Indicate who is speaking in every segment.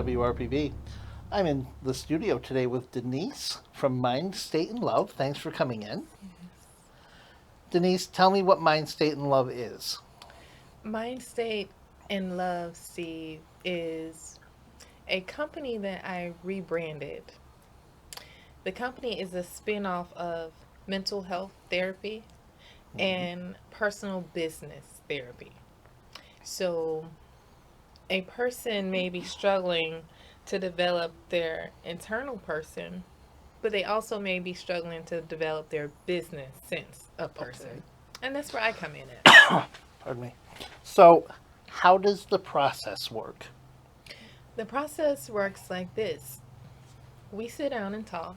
Speaker 1: WRPB. I'm in the studio today with Denise from Mindstate Love. Thanks for coming in. Denise, tell me what Mindstate Love is.
Speaker 2: Mindstate Love, Steve, is a company that I rebranded. The company is a spin-off of mental health therapy
Speaker 1: Mhm.
Speaker 2: and personal business therapy. So, a person may be struggling to develop their internal person, but they also may be struggling to develop their business sense of
Speaker 1: Okay.
Speaker 2: person. And that's where I come in at.
Speaker 1: Pardon me. So, how does the process work?
Speaker 2: The process works like this: we sit down and talk,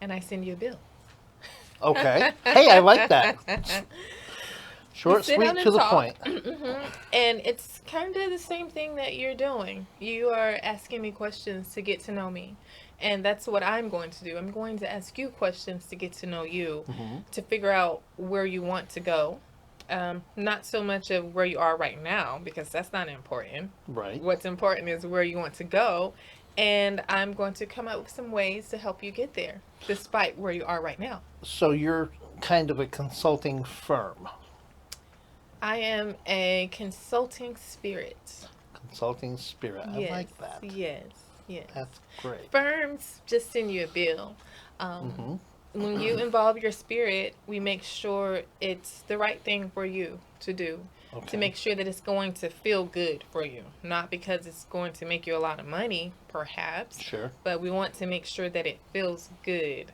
Speaker 2: and I send you a bill.
Speaker 1: Okay. Hey, I like that.
Speaker 2: We
Speaker 1: Short,
Speaker 2: sit down
Speaker 1: sweet, to
Speaker 2: and
Speaker 1: the
Speaker 2: talk,
Speaker 1: point.
Speaker 2: and it's kind of the same thing that you're doing. You are asking me questions to get to know me, and that's what I'm going to do. I'm going to ask you questions to get to know you,
Speaker 1: Hmm.
Speaker 2: to figure out where you want to go. Not so much of where you are right now, because that's not important.
Speaker 1: Right.
Speaker 2: What's important is where you want to go, and I'm going to come up with some ways to help you get there, despite where you are right now.
Speaker 1: So, you're kind of a consulting firm.
Speaker 2: I am a consulting spirit.
Speaker 1: Consulting spirit. I
Speaker 2: Yes,
Speaker 1: like that.
Speaker 2: yes, yes.
Speaker 1: That's great.
Speaker 2: Firms just send you a bill. Um,
Speaker 1: Hmm.
Speaker 2: when you involve your spirit, we make sure it's the right thing for you to do, to
Speaker 1: Okay.
Speaker 2: make sure that it's going to feel good for you. Not because it's going to make you a lot of money, perhaps,
Speaker 1: Sure.
Speaker 2: but we want to make sure that it feels good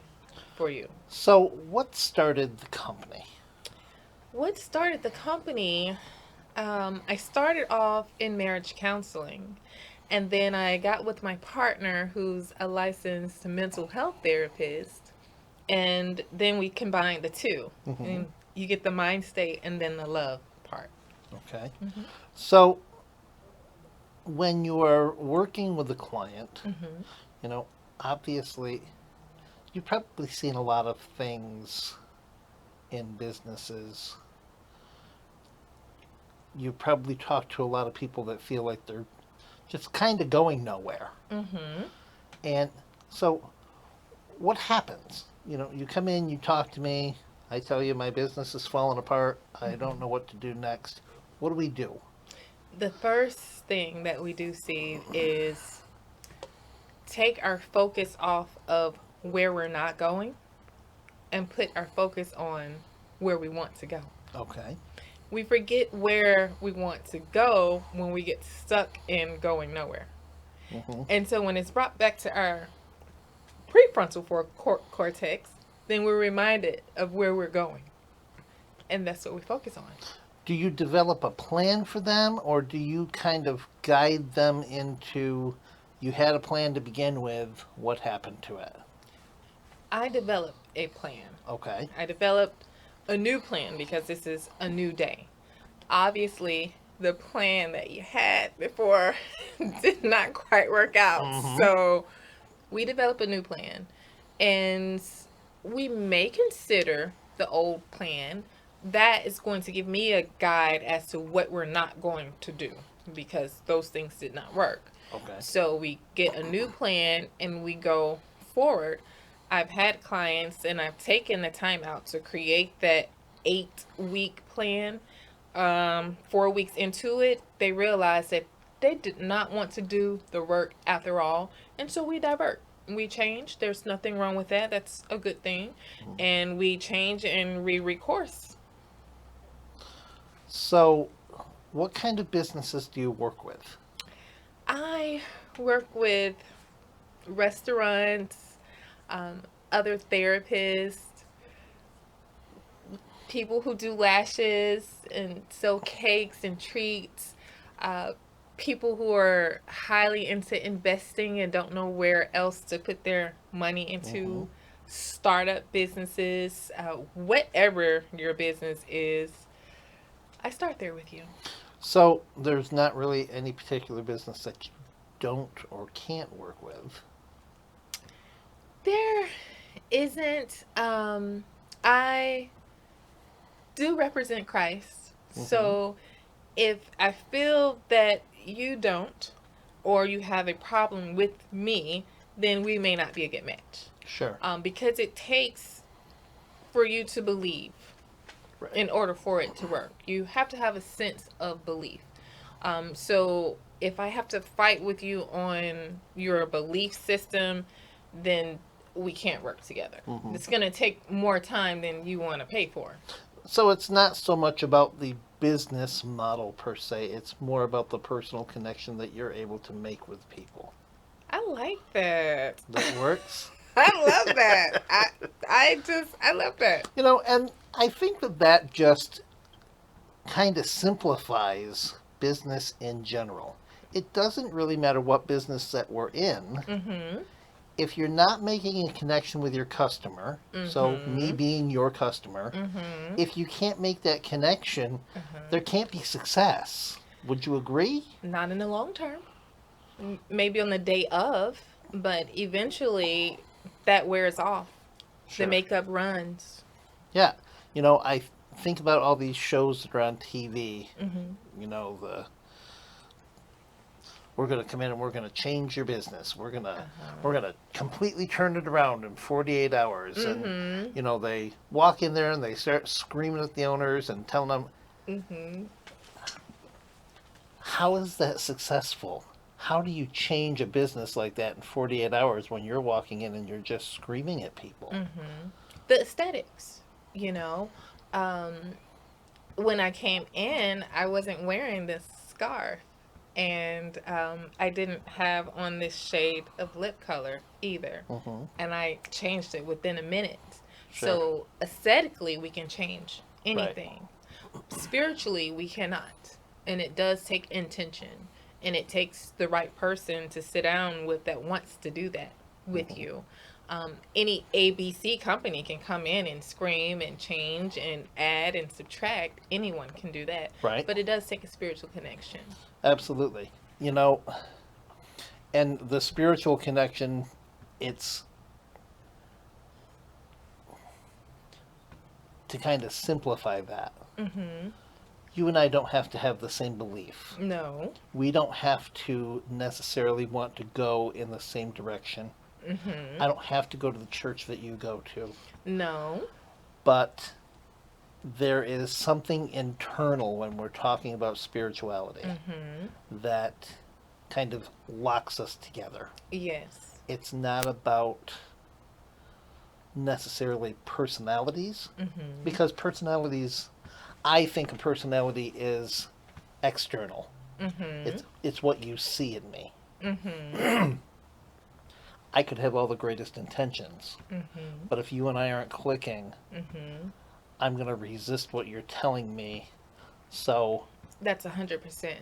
Speaker 2: for you.
Speaker 1: So, what started the company?
Speaker 2: What started the company? I started off in marriage counseling, and then I got with my partner, who's a licensed mental health therapist, and then we combined the two,
Speaker 1: Hmm.
Speaker 2: and you get the mind state and then the love part.
Speaker 1: Okay.
Speaker 2: Hmm.
Speaker 1: So, when you are working with a client,
Speaker 2: Hmm.
Speaker 1: you know, obviously, you've probably seen a lot of things in businesses. You probably talked to a lot of people that feel like they're just kind of going nowhere.
Speaker 2: Hmm.
Speaker 1: And so, what happens? You come in, you talk to me, I tell you my business is falling apart, I don't know
Speaker 2: Hmm.
Speaker 1: what to do next. What do we do?
Speaker 2: The first thing that we do see is take our focus off of where we're not going and put our focus on where we want to go.
Speaker 1: Okay.
Speaker 2: We forget where we want to go when we get stuck in going nowhere.
Speaker 1: Hmm.
Speaker 2: And so when it's brought back to our prefrontal cortex, then we're reminded of where we're going. And that's what we focus on.
Speaker 1: Do you develop a plan for them, or do you kind of guide them into, you had a plan to begin with, what happened to it?
Speaker 2: I developed a plan.
Speaker 1: Okay.
Speaker 2: I developed a new plan because this is a new day. Obviously, the plan that you had before did not quite work out.
Speaker 1: Mm-hmm.
Speaker 2: So we develop a new plan, and we may consider the old plan. That is going to give me a guide as to what we're not going to do because those things did not work.
Speaker 1: Okay.
Speaker 2: So we get a new plan and we go forward. I've had clients and I've taken the time out to create that 8-week plan. 4 weeks into it, they realized that they did not want to do the work after all. And so we divert. We change. There's nothing wrong with that. That's a good thing. And we change and we recourse.
Speaker 1: So, what kind of businesses do you work with?
Speaker 2: I work with restaurants, um, other therapists, people who do lashes and sell cakes and treats, uh, people who are highly into investing and don't know where else to put their money
Speaker 1: Mm-hmm.
Speaker 2: into, startup businesses, whatever your business is. I start there with you.
Speaker 1: So, there's not really any particular business that you don't or can't work with.
Speaker 2: There isn't. I do represent Christ.
Speaker 1: Mm-hmm.
Speaker 2: So if I feel that you don't, or you have a problem with me, then we may not be a good match.
Speaker 1: Sure.
Speaker 2: Because it takes for you to believe
Speaker 1: Right.
Speaker 2: in order for it to work. You have to have a sense of belief. So if I have to fight with you on your belief system, then we can't work together.
Speaker 1: Mhm.
Speaker 2: It's going to take more time than you want to pay for.
Speaker 1: So it's not so much about the business model per se, it's more about the personal connection that you're able to make with people.
Speaker 2: I like that.
Speaker 1: That works.
Speaker 2: I love that. I love that.
Speaker 1: You know, and I think that just kind of simplifies business in general. It doesn't really matter what business that we're in.
Speaker 2: Mm-hmm.
Speaker 1: If you're not making a connection with your customer, so me
Speaker 2: Mhm.
Speaker 1: being your customer,
Speaker 2: Mm-hmm.
Speaker 1: if you can't make that connection, there can't be success. Would you agree?
Speaker 2: Not in the long term. Maybe on the day of, but eventually that wears off. The makeup runs.
Speaker 1: Yeah. You know, I think about all these shows that are on TV.
Speaker 2: Mm-hmm.
Speaker 1: You know, we're going to come in and we're going to change your business. We're going to completely turn it around in 48 hours.
Speaker 2: Mm-hmm.
Speaker 1: And you know, they walk in there and they start screaming at the owners and telling them,
Speaker 2: Mm-hmm.
Speaker 1: how is that successful? How do you change a business like that in 48 hours when you're walking in and you're just screaming at people?
Speaker 2: Mm-hmm. The aesthetics, you know. When I came in, I wasn't wearing this scarf. And I didn't have on this shade of lip color either.
Speaker 1: Mm-hmm.
Speaker 2: And I changed it within a minute.
Speaker 1: Sure.
Speaker 2: So aesthetically, we can change
Speaker 1: Right.
Speaker 2: anything. Spiritually, we cannot. And it does take intention. And it takes the right person to sit down with that wants to do that with you. Any ABC company can come in and scream and change and add and subtract. Anyone can do that.
Speaker 1: Right.
Speaker 2: But it does take a spiritual connection.
Speaker 1: Absolutely. You know, and the spiritual connection, it's to kind of simplify that.
Speaker 2: Mm-hmm.
Speaker 1: You and I don't have to have the same belief.
Speaker 2: No.
Speaker 1: We don't have to necessarily want to go in the same direction.
Speaker 2: Mm-hmm.
Speaker 1: I don't have to go to the church that you go to.
Speaker 2: No.
Speaker 1: But there is something internal when we're talking about spirituality
Speaker 2: Mm-hmm.
Speaker 1: that kind of locks us together.
Speaker 2: Yes.
Speaker 1: It's not about necessarily personalities,
Speaker 2: Mm-hmm.
Speaker 1: because personalities, I think a personality is external.
Speaker 2: Mm-hmm.
Speaker 1: It's what you see in me.
Speaker 2: Mm-hmm.
Speaker 1: I could have all the greatest intentions,
Speaker 2: Mm-hmm.
Speaker 1: but if you and I aren't clicking,
Speaker 2: Mm-hmm.
Speaker 1: I'm going to resist what you're telling me. So
Speaker 2: That's 100%.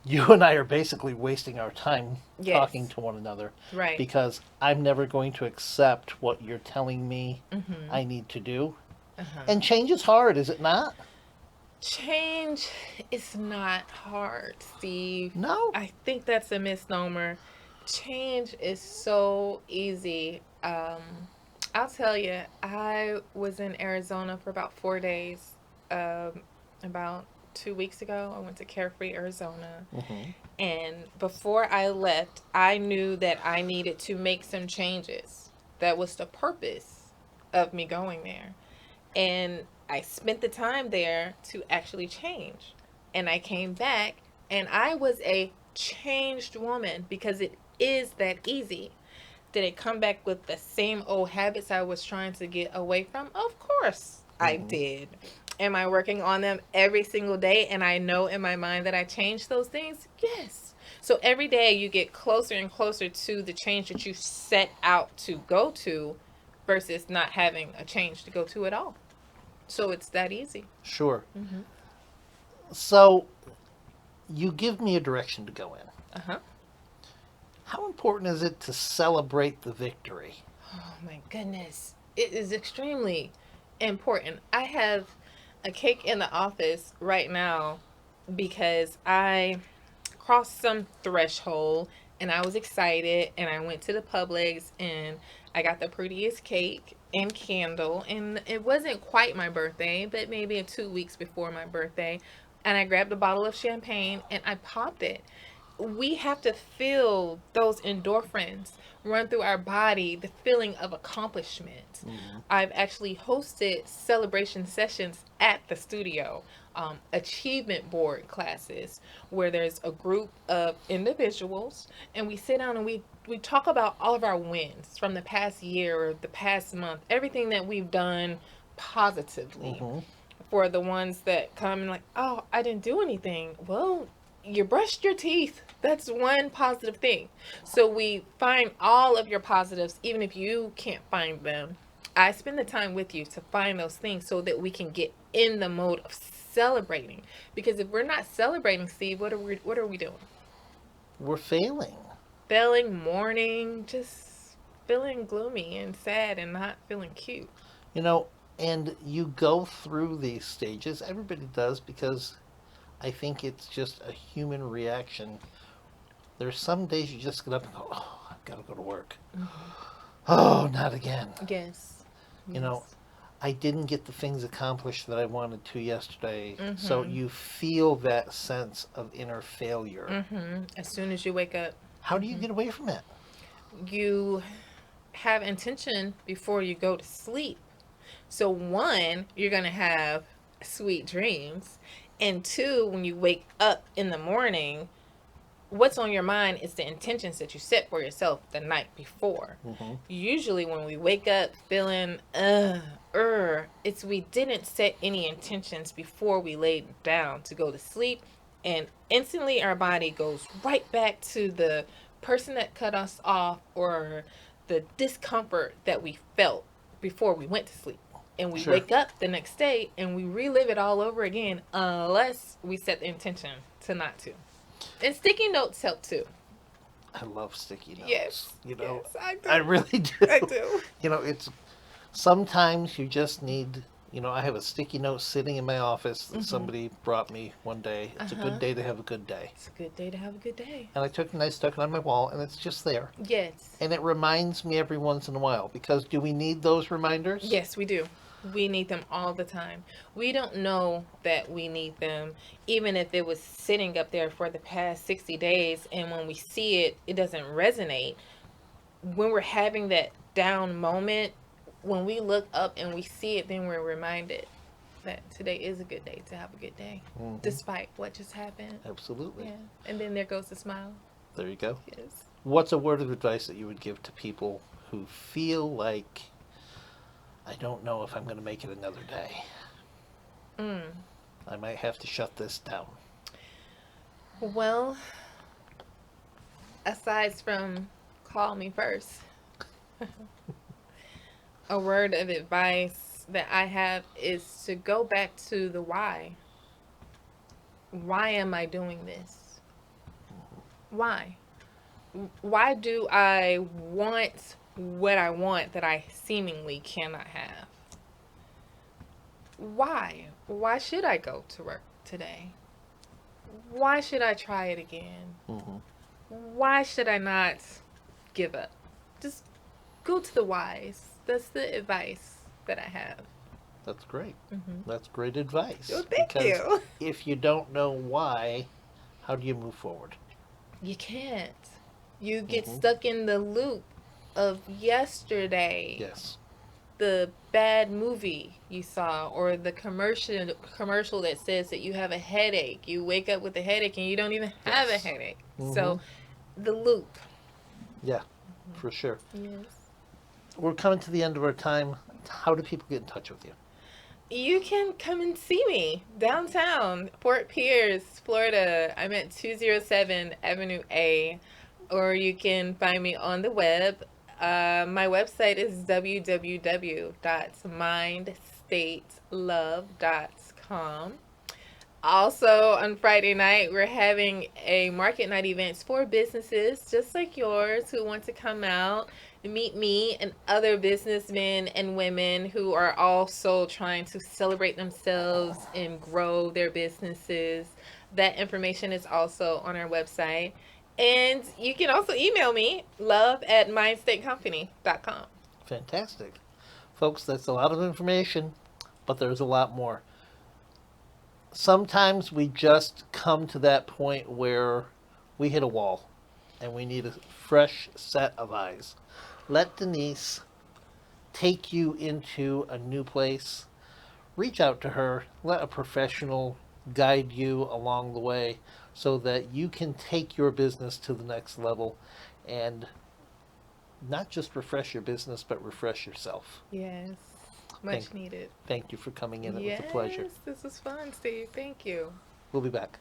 Speaker 1: you and I are basically wasting our time
Speaker 2: Yes.
Speaker 1: talking to one another,
Speaker 2: Right.
Speaker 1: because I'm never going to accept what you're telling me
Speaker 2: Mm-hmm.
Speaker 1: I need to do.
Speaker 2: Uh-huh.
Speaker 1: And change is hard, is it not?
Speaker 2: Change is not hard, Steve.
Speaker 1: No.
Speaker 2: I think that's a misnomer. Change is so easy. I'll tell you, I was in Arizona for about 4 days. About 2 weeks ago, I went to Carefree, Arizona.
Speaker 1: Mhm.
Speaker 2: And before I left, I knew that I needed to make some changes. That was the purpose of me going there. And I spent the time there to actually change. And I came back and I was a changed woman, because it is that easy. Did it come back with the same old habits I was trying to get away from? Of course I did. Am I working on them every single day and I know in my mind that I changed those things? Yes. So every day you get closer and closer to the change that you set out to go to, versus not having a change to go to at all. So it's that easy.
Speaker 1: Sure.
Speaker 2: Mm-hmm.
Speaker 1: So you give me a direction to go in.
Speaker 2: Uh-huh.
Speaker 1: How important is it to celebrate the victory?
Speaker 2: Oh my goodness. It is extremely important. I have a cake in the office right now because I crossed some threshold and I was excited, and I went to the Publix and I got the prettiest cake and candle, and it wasn't quite my birthday, but maybe 2 weeks before my birthday, and I grabbed a bottle of champagne and I popped it. we have to feel those endorphins run through our body, the feeling of accomplishment. I've actually hosted celebration sessions at the studio, achievement board classes, where there's a group of individuals and we sit down and we talk about all of our wins from the past year or the past month, everything that we've done positively. For the ones that come and like, oh, I didn't do anything. Well, you brushed your teeth. That's one positive thing. So we find all of your positives, even if you can't find them. I spend the time with you to find those things so that we can get in the mode of celebrating. Because if we're not celebrating, Steve, what are we doing?
Speaker 1: We're failing.
Speaker 2: Failing, mourning, just feeling gloomy and sad and not feeling cute.
Speaker 1: You know, and you go through these stages. Everybody does, because I think it's just a human reaction. There's some days you just get up and go, oh, I've got to go to work. Oh, not again.
Speaker 2: Yes.
Speaker 1: You know, I didn't get the things accomplished that I wanted to yesterday. So you feel that sense of inner failure.
Speaker 2: As soon as you wake up.
Speaker 1: How do you get away from it?
Speaker 2: You have intention before you go to sleep. So one, you're going to have sweet dreams. And two, when you wake up in the morning, what's on your mind is the intentions that you set for yourself the night before. Usually when we wake up feeling, it's we didn't set any intentions before we laid down to go to sleep. And instantly our body goes right back to the person that cut us off or the discomfort that we felt before we went to sleep. And we wake up the next day and we relive it all over again unless we set the intention to not to. And sticky notes help too.
Speaker 1: I love sticky notes.
Speaker 2: Yes.
Speaker 1: You know,
Speaker 2: yes, I do.
Speaker 1: I really do.
Speaker 2: I do.
Speaker 1: You know, it's sometimes you just need, you know, I have a sticky note sitting in my office that somebody brought me one day. It's a good day to have a good day.
Speaker 2: It's a good day to have a good day.
Speaker 1: And I took it and I stuck it on my wall, and it's just there.
Speaker 2: Yes.
Speaker 1: And it reminds me every once in a while, because do we need those reminders?
Speaker 2: Yes, we do. We need them all the time. We don't know that we need them, even if it was sitting up there for the past 60 days, and when we see it, it doesn't resonate. When we're having that down moment, when we look up and we see it, then we're reminded that today is a good day to have a good day, despite what just happened.
Speaker 1: Absolutely.
Speaker 2: Yeah. And then there goes the smile.
Speaker 1: There you go.
Speaker 2: Yes.
Speaker 1: What's a word of advice that you would give to people who feel like, I don't know if I'm going to make it another day? I might have to shut this down.
Speaker 2: Well, aside from call me first, a word of advice that I have is to go back to the why. Why am I doing this? Why? Why do I want what I want that I seemingly cannot have? Why? Why should I go to work today? Why should I try it again? Why should I not give up? Just go to the whys. That's the advice that I have.
Speaker 1: That's great. That's great advice.
Speaker 2: Well, thank you.
Speaker 1: If you don't know why, how do you move forward?
Speaker 2: You can't. You get stuck in the loop of yesterday.
Speaker 1: Yes.
Speaker 2: The bad movie you saw, or the commercial that says that you have a headache. You wake up with a headache and you don't even have a headache. So the loop.
Speaker 1: Yeah, for sure.
Speaker 2: Yes.
Speaker 1: We're coming to the end of our time. How do people get in touch with you?
Speaker 2: You can come and see me downtown, Fort Pierce, Florida. I'm at 207 Avenue A, or you can find me on the web. My website is www.mindstate.love.com. Also, on Friday night, we're having a market night events for businesses just like yours who want to come out and meet me and other businessmen and women who are also trying to celebrate themselves and grow their businesses. That information is also on our website. And you can also email me, love@mindstatecompany.com.
Speaker 1: Fantastic. Folks, that's a lot of information, but there's a lot more. Sometimes we just come to that point where we hit a wall and we need a fresh set of eyes. Let Denise take you into a new place. Reach out to her, let a professional guide you along the way so that you can take your business to the next level and not just refresh your business, but refresh yourself.
Speaker 2: Yes. Much needed.
Speaker 1: Thank you for coming in. It
Speaker 2: Yes,
Speaker 1: was a pleasure.
Speaker 2: this was fun, Steve. Thank you.
Speaker 1: We'll be back.